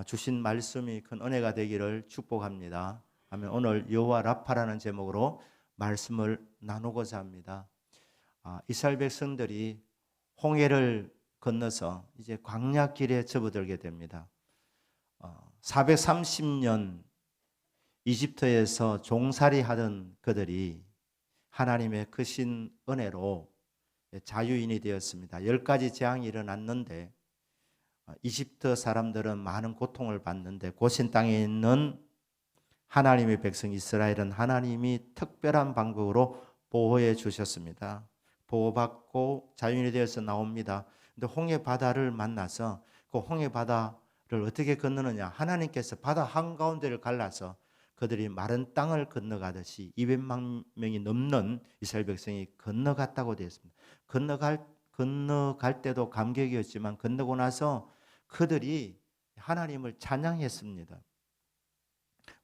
주신 말씀이 큰 은혜가 되기를 축복합니다. 하면 오늘 여호와 라파라는 제목으로 말씀을 나누고자 합니다. 이스라엘 백성들이 홍해를 건너서 이제 광야길에 접어들게 됩니다. 430년 이집트에서 종살이 하던 그들이 하나님의 크신 은혜로 자유인이 되었습니다. 10가지 재앙이 일어났는데 이집트 사람들은 많은 고통을 받는데 고센 땅에 있는 하나님의 백성 이스라엘은 하나님이 특별한 방법으로 보호해 주셨습니다. 보호받고 자유인이 되어서 나옵니다. 근데 홍해 바다를 만나서 그 홍해 바다를 어떻게 건너느냐? 하나님께서 바다 한가운데를 갈라서 그들이 마른 땅을 건너가듯이 200만 명이 넘는 이스라엘 백성이 건너갔다고 되어 있습니다. 건너갈 때도 감격이었지만 건너고 나서 그들이 하나님을 찬양했습니다.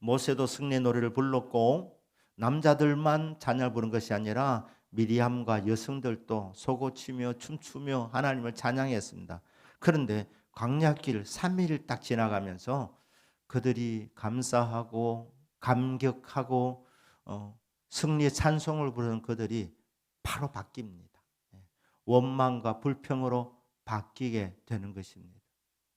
모세도 승리 노래를 불렀고 남자들만 찬양을 부른 것이 아니라 미리암과 여성들도 솟구치며 춤추며 하나님을 찬양했습니다. 그런데 광야길 3일 딱 지나가면서 그들이 감사하고 감격하고 승리의 찬송을 부르는 그들이 바로 바뀝니다. 원망과 불평으로 바뀌게 되는 것입니다.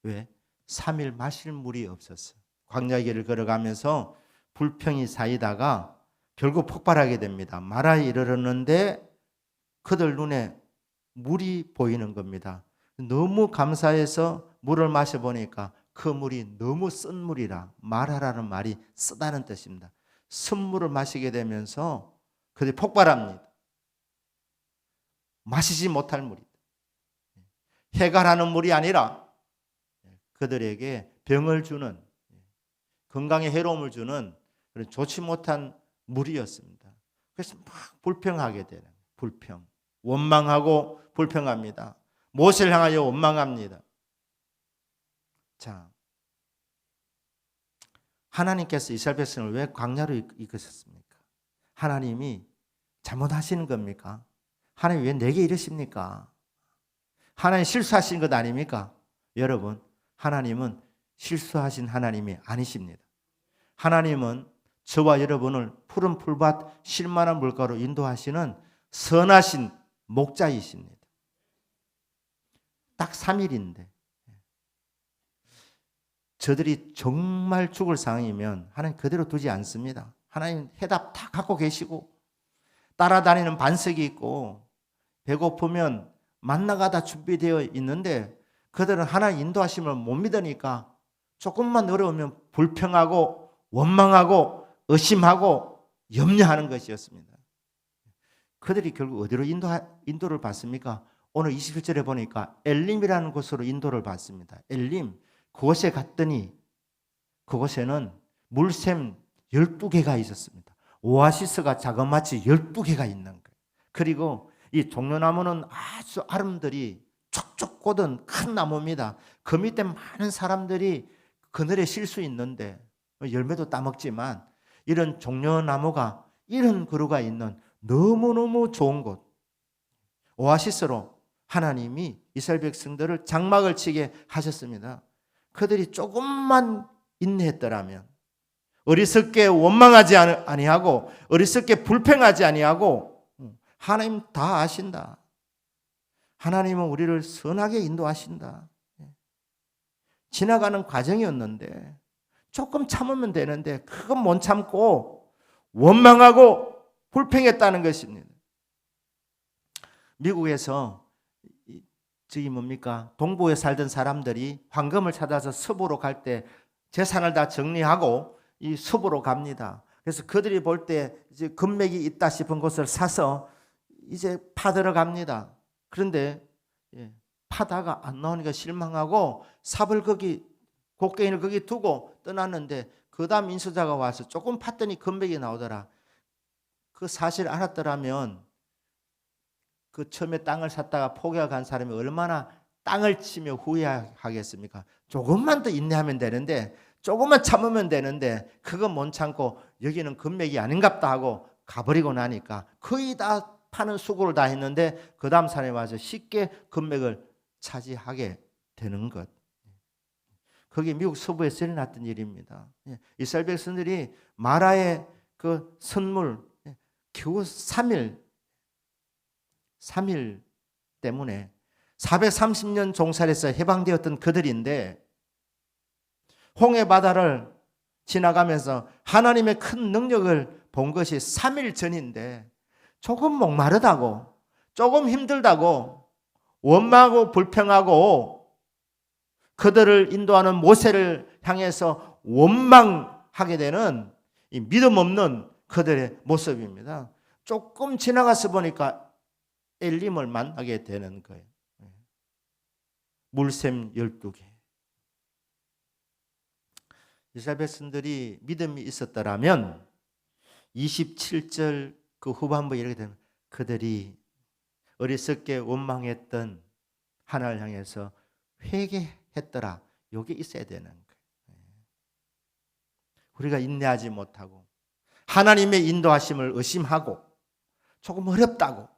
왜? 3일 마실 물이 없었어요. 광야길을 걸어가면서 불평이 쌓이다가 결국 폭발하게 됩니다. 마라에 이르렀는데 그들 눈에 물이 보이는 겁니다. 너무 감사해서 물을 마셔보니까 그 물이 너무 쓴 물이라, 마라라는 말이 쓰다는 뜻입니다. 쓴물을 마시게 되면서 그들이 폭발합니다. 마시지 못할 물이다. 해갈하는 물이 아니라 그들에게 병을 주는, 건강에 해로움을 주는 그런 좋지 못한 물이었습니다. 그래서 막 불평하게 되는, 불평, 원망하고 불평합니다. 모세를 향하여 원망합니다. 자, 하나님께서 이스라엘 백성을 왜 광야로 이끄셨습니까? 하나님이 잘못하시는 겁니까? 하나님 왜 내게 이러십니까? 하나님 실수하신 것 아닙니까? 여러분, 하나님은 실수하신 하나님이 아니십니다. 하나님은 저와 여러분을 푸른 풀밭 쉴만한 물가로 인도하시는 선하신 목자이십니다. 딱 3일인데 저들이 정말 죽을 상황이면 하나님 그대로 두지 않습니다. 하나님 해답 다 갖고 계시고 따라다니는 반석이 있고 배고프면 만나가 다 준비되어 있는데 그들은 하나님 인도하심을 못 믿으니까 조금만 어려우면 불평하고 원망하고 의심하고 염려하는 것이었습니다. 그들이 결국 어디로 인도를 받습니까? 오늘 21절에 보니까 엘림이라는 곳으로 인도를 받습니다. 엘림, 그곳에 갔더니 그곳에는 물샘 12개가 있었습니다. 오아시스가 자그마치 12개가 있는 거예요. 그리고 이 종려나무는 아주 아름들이 촉촉 꽂은 큰 나무입니다. 그 밑에 많은 사람들이 그늘에 쉴 수 있는데 열매도 따먹지만 이런 종려나무가 이런 그루가 있는 너무너무 좋은 곳, 오아시스로 하나님이 이스라엘 백성들을 장막을 치게 하셨습니다. 그들이 조금만 인내했더라면, 어리석게 원망하지 아니하고 어리석게 불평하지 아니하고, 하나님 다 아신다. 하나님은 우리를 선하게 인도하신다. 지나가는 과정이었는데 조금 참으면 되는데 그건 못 참고 원망하고 불평했다는 것입니다. 미국에서 저기 뭡니까? 동부에 살던 사람들이 황금을 찾아서 서부로 갈 때 재산을 다 정리하고 이 서부로 갑니다. 그래서 그들이 볼 때 이제 금맥이 있다 싶은 곳을 사서 이제 파들어 갑니다. 그런데 파다가 안 나오니까 실망하고 삽을 거기, 곡괭이를 거기 두고 떠났는데 그 다음 인수자가 와서 조금 팠더니 금맥이 나오더라. 그 사실을 알았더라면 그 처음에 땅을 샀다가 포기한 사람이 얼마나 땅을 치며 후회하겠습니까? 조금만 더 인내하면 되는데, 조금만 참으면 되는데 그건 못 참고 여기는 금맥이 아닌갑다 하고 가버리고 나니까 거의 다 파는 수고를 다 했는데 그 다음 사람이 와서 쉽게 금맥을 차지하게 되는 것. 그게 미국 서부에서 일어났던 일입니다. 이스라엘 백성들이 마라의 그 선물 겨우 3일 때문에 430년 종살이에서 해방되었던 그들인데 홍해 바다를 지나가면서 하나님의 큰 능력을 본 것이 3일 전인데 조금 목마르다고, 조금 힘들다고, 원망하고 불평하고 그들을 인도하는 모세를 향해서 원망하게 되는 이 믿음 없는 그들의 모습입니다. 조금 지나가서 보니까 엘림을 만나게 되는 거예요. 물샘 12개. 이스라엘 백성들이 믿음이 있었더라면 27절 그 후반부에 이렇게 되면 그들이 어리석게 원망했던 하나님을 향해서 회개했더라. 이게 있어야 되는 거예요. 우리가 인내하지 못하고 하나님의 인도하심을 의심하고 조금 어렵다고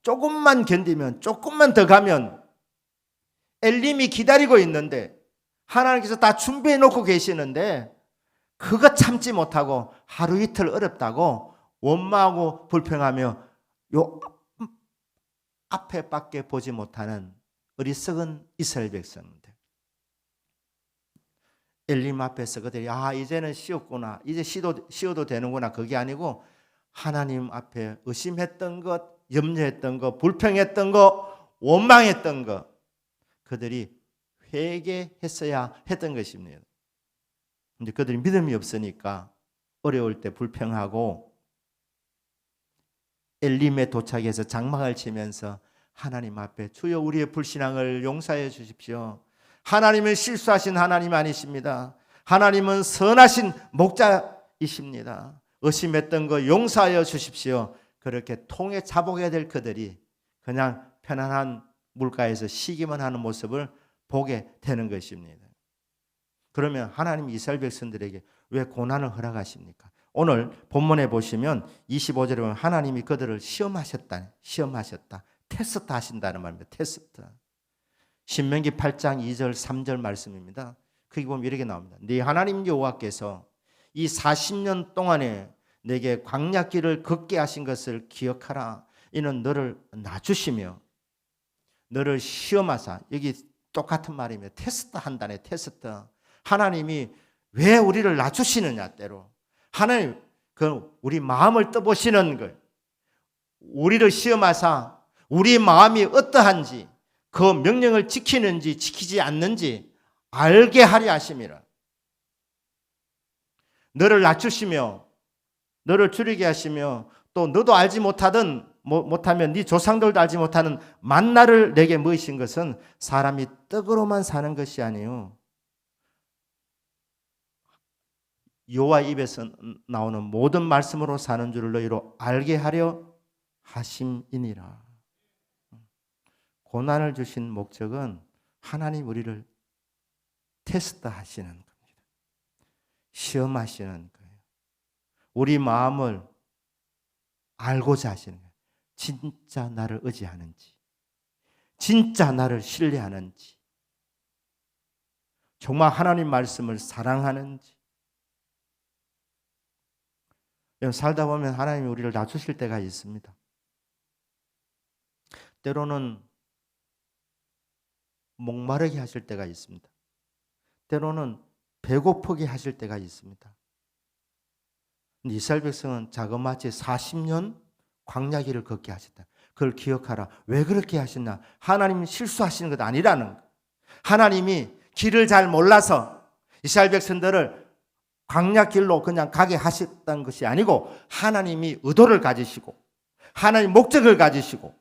조금만 견디면 조금만 더 가면 엘림이 기다리고 있는데 하나님께서 다 준비해 놓고 계시는데 그거 참지 못하고 하루 이틀 어렵다고 원망하고 불평하며 요 앞에밖에 보지 못하는 어리석은 이스라엘 백성들. 엘림 앞에서 그들이 이제는 쉬었구나, 이제 쉬어도 되는구나, 그게 아니고 하나님 앞에 의심했던 것, 염려했던 것, 불평했던 것, 원망했던 것 그들이 회개했어야 했던 것입니다. 근데 그들이 믿음이 없으니까 어려울 때 불평하고 엘림에 도착해서 장막을 치면서 하나님 앞에 주여 우리의 불신앙을 용서해 주십시오. 하나님은 실수하신 하나님 아니십니다. 하나님은 선하신 목자이십니다. 의심했던 거 용서하여 주십시오. 그렇게 통에 자복해야 될 그들이 그냥 편안한 물가에서 쉬기만 하는 모습을 보게 되는 것입니다. 그러면 하나님 이스라엘 백성들에게 왜 고난을 허락하십니까? 오늘 본문에 보시면 25절에 보면 하나님이 그들을 시험하셨다. 테스트 하신다는 말입니다. 테스트. 신명기 8장 2절 3절 말씀입니다. 거기 보면 이렇게 나옵니다. 네 하나님 여호와께서 이 40년 동안에 내게 광야길을 걷게 하신 것을 기억하라. 이는 너를 낮추시며 너를 시험하사, 여기 똑같은 말입니다. 테스트 한다네. 테스트. 하나님이 왜 우리를 낮추시느냐, 때로 하나님 그 우리 마음을 떠보시는 걸, 우리를 시험하사 우리 마음이 어떠한지, 그 명령을 지키는지 지키지 않는지 알게 하려 하심이라. 너를 낮추시며 너를 줄이게 하시며 또 너도 알지 못하면 네 조상들도 알지 못하는 만나를 내게 먹이신 것은 사람이 떡으로만 사는 것이 아니요 여호와 입에서 나오는 모든 말씀으로 사는 줄을 너희로 알게 하려 하심이니라. 고난을 주신 목적은 하나님 우리를 테스트하시는 겁니다. 시험하시는 거예요. 우리 마음을 알고자 하시는 거예요. 진짜 나를 의지하는지, 진짜 나를 신뢰하는지, 정말 하나님 말씀을 사랑하는지. 살다 보면 하나님이 우리를 낮추실 때가 있습니다. 때로는 목마르게 하실 때가 있습니다. 때로는 배고프게 하실 때가 있습니다. 이스라엘 백성은 자그마치 40년 광야길을 걷게 하셨다. 그걸 기억하라. 왜 그렇게 하셨나? 하나님이 실수하시는 것 아니라는 것. 하나님이 길을 잘 몰라서 이스라엘 백성들을 광야길로 그냥 가게 하셨던 것이 아니고 하나님이 의도를 가지시고 하나님 목적을 가지시고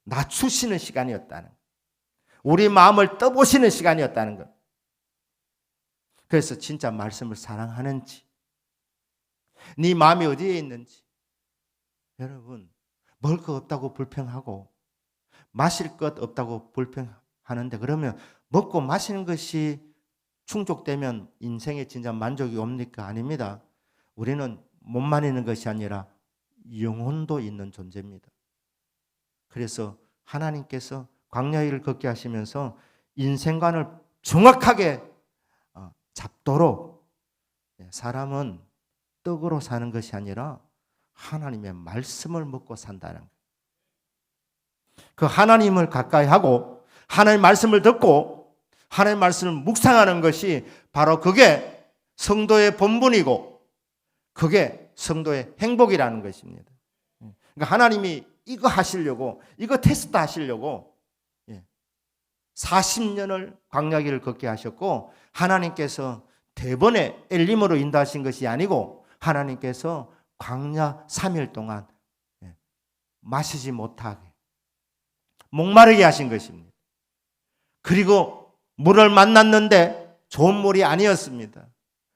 낮추시는 시간이었다는 것. 우리 마음을 떠보시는 시간이었다는 것. 그래서 진짜 말씀을 사랑하는지, 네 마음이 어디에 있는지. 여러분, 먹을 것 없다고 불평하고 마실 것 없다고 불평하는데, 그러면 먹고 마시는 것이 충족되면 인생에 진짜 만족이 옵니까? 아닙니다. 우리는 몸만 있는 것이 아니라 영혼도 있는 존재입니다. 그래서 하나님께서 광야길을 걷게 하시면서 인생관을 정확하게 잡도록 사람은 떡으로 사는 것이 아니라 하나님의 말씀을 먹고 산다는 거예요. 그 하나님을 가까이 하고 하나님의 말씀을 듣고 하나님의 말씀을 묵상하는 것이 바로 그게 성도의 본분이고 그게 성도의 행복이라는 것입니다. 그러니까 하나님이 이거 하시려고 이거 테스트 하시려고 40년을 광야길을 걷게 하셨고 하나님께서 대번에 엘림으로 인도하신 것이 아니고 하나님께서 광야 3일 동안 마시지 못하게 목마르게 하신 것입니다. 그리고 물을 만났는데 좋은 물이 아니었습니다.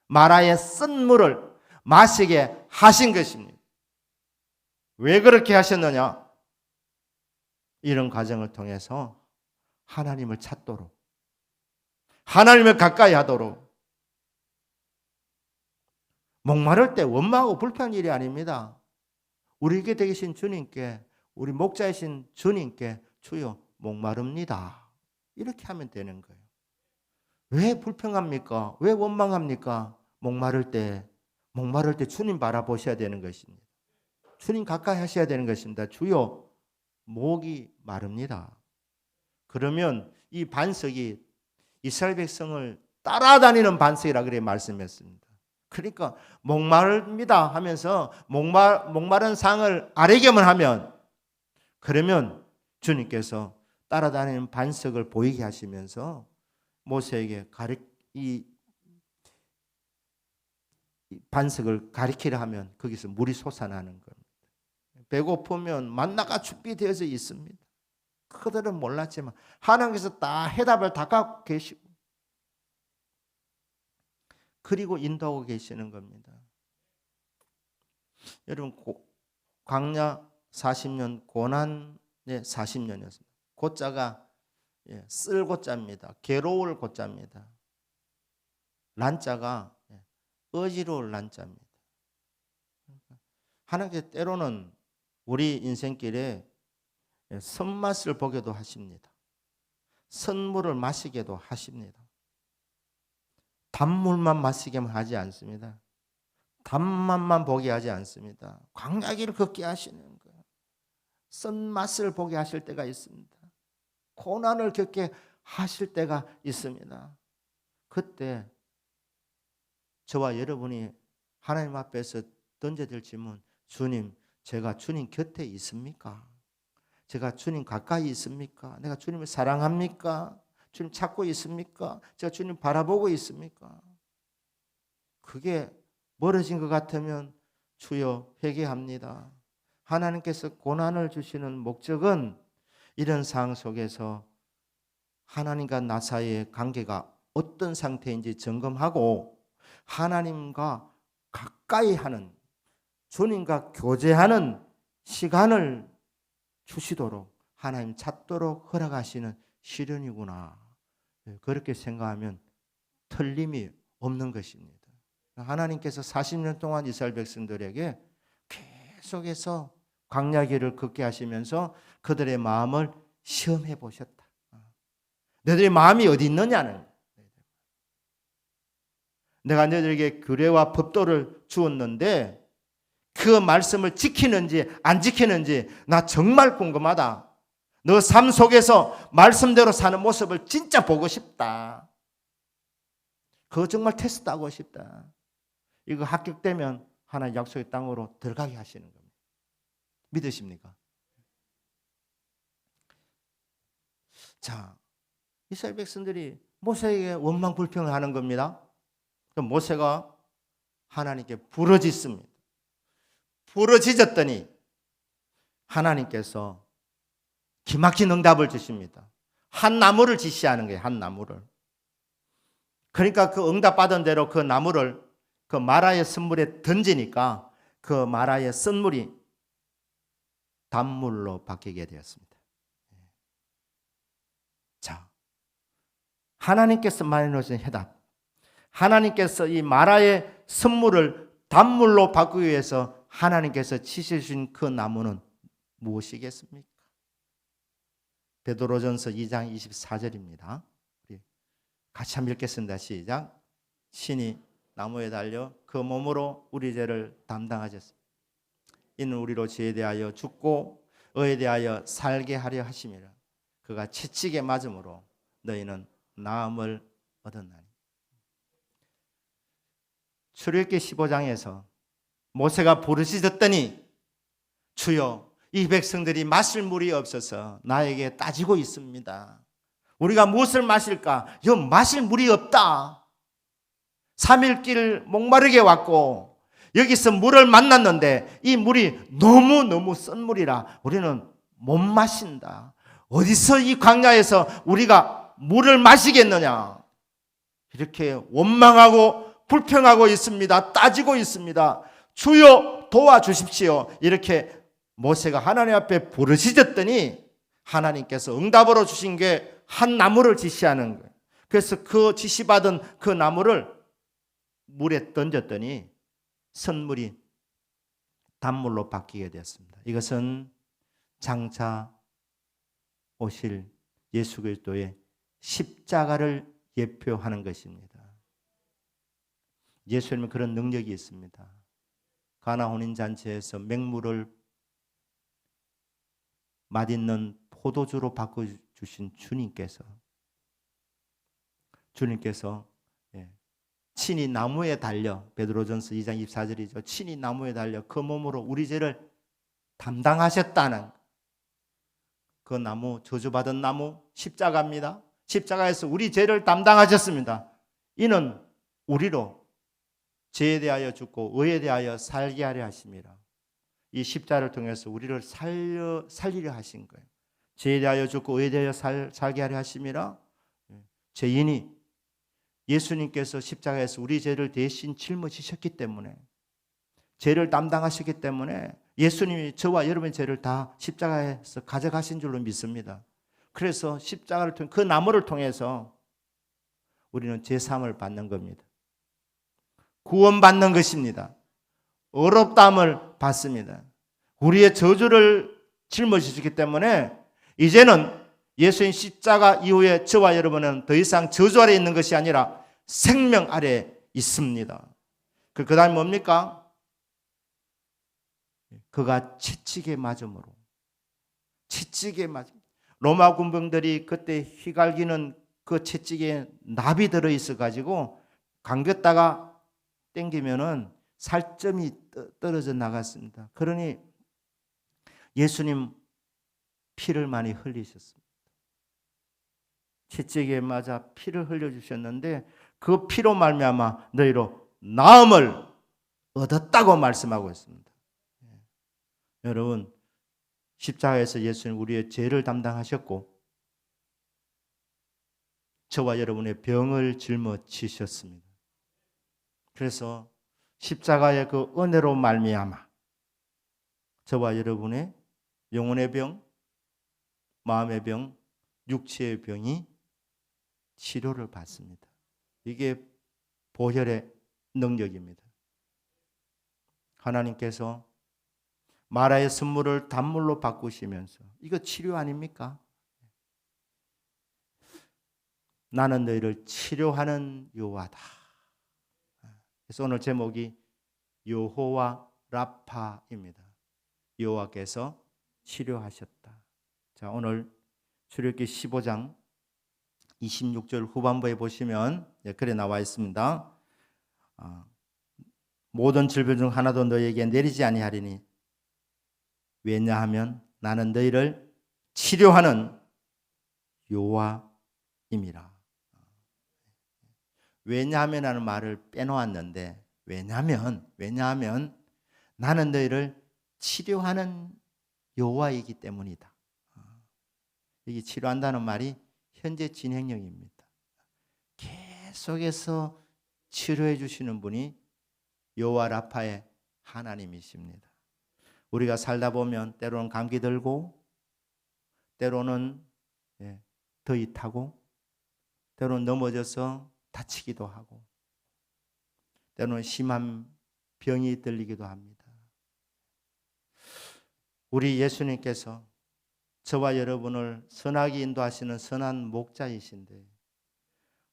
마라의 쓴 물을 마시게 하신 것입니다. 왜 그렇게 하셨느냐? 이런 과정을 통해서 하나님을 찾도록 하나님을 가까이 하도록 목마를 때 원망하고 불평한 일이 아닙니다. 우리에게 되신 주님께 우리 목자이신 주님께 주여 목마릅니다. 이렇게 하면 되는 거예요. 왜 불평합니까? 왜 원망합니까? 목마를 때 주님 바라보셔야 되는 것입니다. 주님 가까이 하셔야 되는 것입니다. 주여 목이 마릅니다. 그러면 이 반석이 이스라엘 백성을 따라다니는 반석이라 그래 말씀했습니다. 그러니까 목마릅니다 하면서 목마른 상을 아뢰기만 하면 그러면 주님께서 따라다니는 반석을 보이게 하시면서 모세에게 이 반석을 가리키려 하면 거기서 물이 솟아나는 겁니다. 배고프면 만나가 준비되어져 있습니다. 그들은 몰랐지만 하나님께서 다 해답을 다 갖고 계시고 그리고 인도하고 계시는 겁니다. 여러분 광야 40년 고난의 40년이었습니다. 고자가 쓸 고자입니다. 괴로울 고자입니다. 란자가 어지러울 란자입니다. 하나님께서 때로는 우리 인생길에 선맛을 보게도 하십니다. 선물을 마시게도 하십니다. 단물만 마시게만 하지 않습니다. 단맛만 보게 하지 않습니다. 광야길을 걷게 하시는 거예요. 쓴맛을 보게 하실 때가 있습니다. 고난을 겪게 하실 때가 있습니다. 그때 저와 여러분이 하나님 앞에서 던져야 될 질문, 주님, 제가 주님 곁에 있습니까? 제가 주님 가까이 있습니까? 내가 주님을 사랑합니까? 주님 찾고 있습니까? 제가 주님 바라보고 있습니까? 그게 멀어진 것 같으면 주여 회개합니다. 하나님께서 고난을 주시는 목적은 이런 상황 속에서 하나님과 나 사이의 관계가 어떤 상태인지 점검하고 하나님과 가까이 하는 주님과 교제하는 시간을 주시도록 하나님 찾도록 허락하시는 시련이구나. 그렇게 생각하면 틀림이 없는 것입니다. 하나님께서 40년 동안 이스라엘 백성들에게 계속해서 광야길을 걷게 하시면서 그들의 마음을 시험해 보셨다. 너희들의 마음이 어디 있느냐는 내가 너희들에게 규례와 법도를 주었는데 그 말씀을 지키는지 안 지키는지 나 정말 궁금하다. 너 삶 속에서 말씀대로 사는 모습을 진짜 보고 싶다. 그거 정말 테스트하고 싶다. 이거 합격되면 하나님 약속의 땅으로 들어가게 하시는 겁니다. 믿으십니까? 자, 이스라엘 백성들이 모세에게 원망 불평을 하는 겁니다. 그럼 모세가 하나님께 부르짖습니다. 부르짖었더니 하나님께서 기막힌 응답을 주십니다. 한 나무를 지시하는 거예요. 한 나무를. 그러니까 그 응답받은 대로 그 나무를 그 마라의 쓴물에 던지니까 그 마라의 쓴물이 단물로 바뀌게 되었습니다. 자, 하나님께서 말해놓으신 해답. 하나님께서 이 마라의 쓴물을 단물로 바꾸기 위해서 하나님께서 치시신 그 나무는 무엇이겠습니까? 베드로전서 2장 24절입니다. 같이 한번 읽겠습니다. 시작. 친히 나무에 달려 그 몸으로 우리 죄를 담당하셨습니다. 이는 우리로 죄에 대하여 죽고 의에 대하여 살게 하려 하심이라. 그가 채찍에 맞음으로 너희는 나음을 얻었나니. 출애굽기 15장에서 모세가 부르짖었더니 주여 이 백성들이 마실 물이 없어서 나에게 따지고 있습니다. 우리가 무엇을 마실까? 여 마실 물이 없다. 3일길 목마르게 왔고 여기서 물을 만났는데 이 물이 너무너무 쓴 물이라 우리는 못 마신다. 어디서 이 광야에서 우리가 물을 마시겠느냐? 이렇게 원망하고 불평하고 있습니다. 따지고 있습니다. 주여 도와주십시오. 이렇게 모세가 하나님 앞에 부르짖었더니 하나님께서 응답으로 주신 게 한 나무를 지시하는 거예요. 그래서 그 지시받은 그 나무를 물에 던졌더니 선물이 단물로 바뀌게 되었습니다. 이것은 장차 오실 예수 그리스도의 십자가를 예표하는 것입니다. 예수님은 그런 능력이 있습니다. 가나 혼인잔치에서 맹물을 맛있는 포도주로 바꿔주신 주님께서 친히 나무에 달려, 베드로전서 2장 24절이죠. 친히 나무에 달려 그 몸으로 우리 죄를 담당하셨다는 그 나무, 저주받은 나무 십자가입니다. 십자가에서 우리 죄를 담당하셨습니다. 이는 우리로 죄에 대하여 죽고 의에 대하여 살게 하려 하심이라. 이 십자를 통해서 우리를 살리려 하신 거예요. 죄에 대하여 죽고 의에 대하여 살게 하려 하심이라. 죄인이 예수님께서 십자가에서 우리 죄를 대신 짊어지셨기 때문에, 죄를 담당하셨기 때문에 예수님이 저와 여러분의 죄를 다 십자가에서 가져가신 줄로 믿습니다. 그래서 십자가를 통해 그 나무를 통해서 우리는 죄사함을 받는 겁니다. 구원받는 것입니다. 의롭다함을 받습니다. 우리의 저주를 짊어지셨기 때문에 이제는 예수님 십자가 이후에 저와 여러분은 더 이상 저주 아래 있는 것이 아니라 생명 아래 있습니다. 그 다음에 뭡니까? 그가 채찍에 맞음으로. 로마 군병들이 그때 휘갈기는 그 채찍에 납이 들어있어 가지고 감겼다가 당기면은 살점이 떨어져 나갔습니다. 그러니 예수님 피를 많이 흘리셨습니다. 채찍에 맞아 피를 흘려주셨는데 그 피로 말미암아 너희로 나음을 얻었다고 말씀하고 있습니다. 여러분, 십자가에서 예수님 우리의 죄를 담당하셨고 저와 여러분의 병을 짊어지셨습니다. 그래서 십자가의 그 은혜로 말미암아 저와 여러분의 영혼의 병, 마음의 병, 육체의 병이 치료를 받습니다. 이게 보혈의 능력입니다. 하나님께서 마라의 선물을 단물로 바꾸시면서 이거 치료 아닙니까? 나는 너희를 치료하는 여호와다. 그래서 오늘 제목이 여호와 라파입니다. 여호와께서 치료하셨다. 자, 오늘 출애굽기 15장 26절 후반부에 보시면 그래 나와 있습니다. 모든 질병 중 하나도 너희에게 내리지 아니하리니 왜냐하면 나는 너희를 치료하는 여호와임이라. 왜냐하면 하는 말을 빼놓았는데 왜냐하면 나는 너희를 치료하는 여호와이기 때문이다. 여기 치료한다는 말이 현재 진행형입니다. 계속해서 치료해 주시는 분이 여호와 라파의 하나님이십니다. 우리가 살다 보면 때로는 감기 들고 때로는 더위 타고 때로는 넘어져서 다치기도 하고 때로는 심한 병이 들리기도 합니다. 우리 예수님께서 저와 여러분을 선하게 인도하시는 선한 목자이신데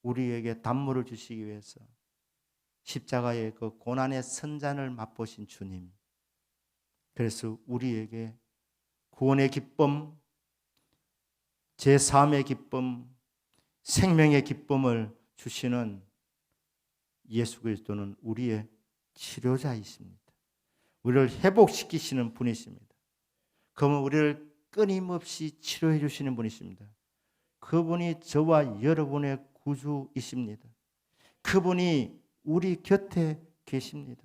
우리에게 단물을 주시기 위해서 십자가의 그 고난의 선잔을 맛보신 주님. 그래서 우리에게 구원의 기쁨, 제3의 기쁨, 생명의 기쁨을 주시는 예수 그리스도는 우리의 치료자이십니다. 우리를 회복시키시는 분이십니다. 그러면 우리를 끊임없이 치료해 주시는 분이십니다. 그분이 저와 여러분의 구주이십니다. 그분이 우리 곁에 계십니다.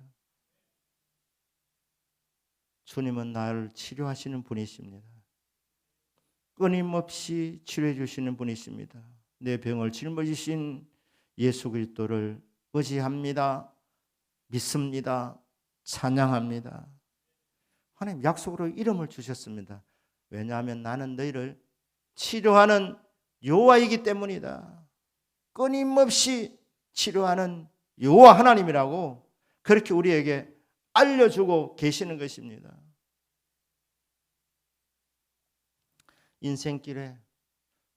주님은 나를 치료하시는 분이십니다. 끊임없이 치료해 주시는 분이십니다. 내 병을 짊어지신 예수 그리스도를 의지합니다. 믿습니다. 찬양합니다. 하나님 약속으로 이름을 주셨습니다. 왜냐하면 나는 너희를 치료하는 여호와이기 때문이다. 끊임없이 치료하는 여호와 하나님이라고 그렇게 우리에게 알려주고 계시는 것입니다. 인생길에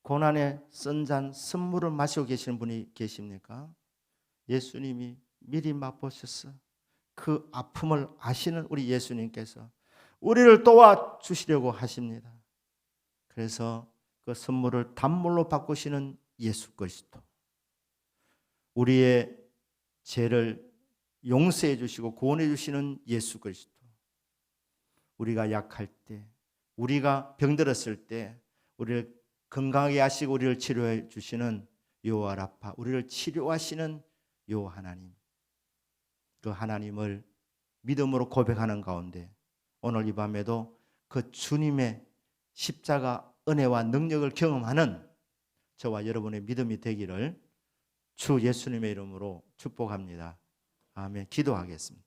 고난의 쓴잔 선물을 마시고 계시는 분이 계십니까? 예수님이 미리 맛보셔서 그 아픔을 아시는 우리 예수님께서 우리를 도와주시려고 하십니다. 그래서 그 선물을 단물로 바꾸시는 예수 그리스도, 우리의 죄를 용서해 주시고 구원해 주시는 예수 그리스도, 우리가 약할 때, 우리가 병들었을 때 우리를 건강하게 하시고 우리를 치료해 주시는 여호와 라파, 우리를 치료하시는 여호와 하나님, 그 하나님을 믿음으로 고백하는 가운데 오늘 이 밤에도 그 주님의 십자가 은혜와 능력을 경험하는 저와 여러분의 믿음이 되기를 주 예수님의 이름으로 축복합니다. 아멘. 기도하겠습니다.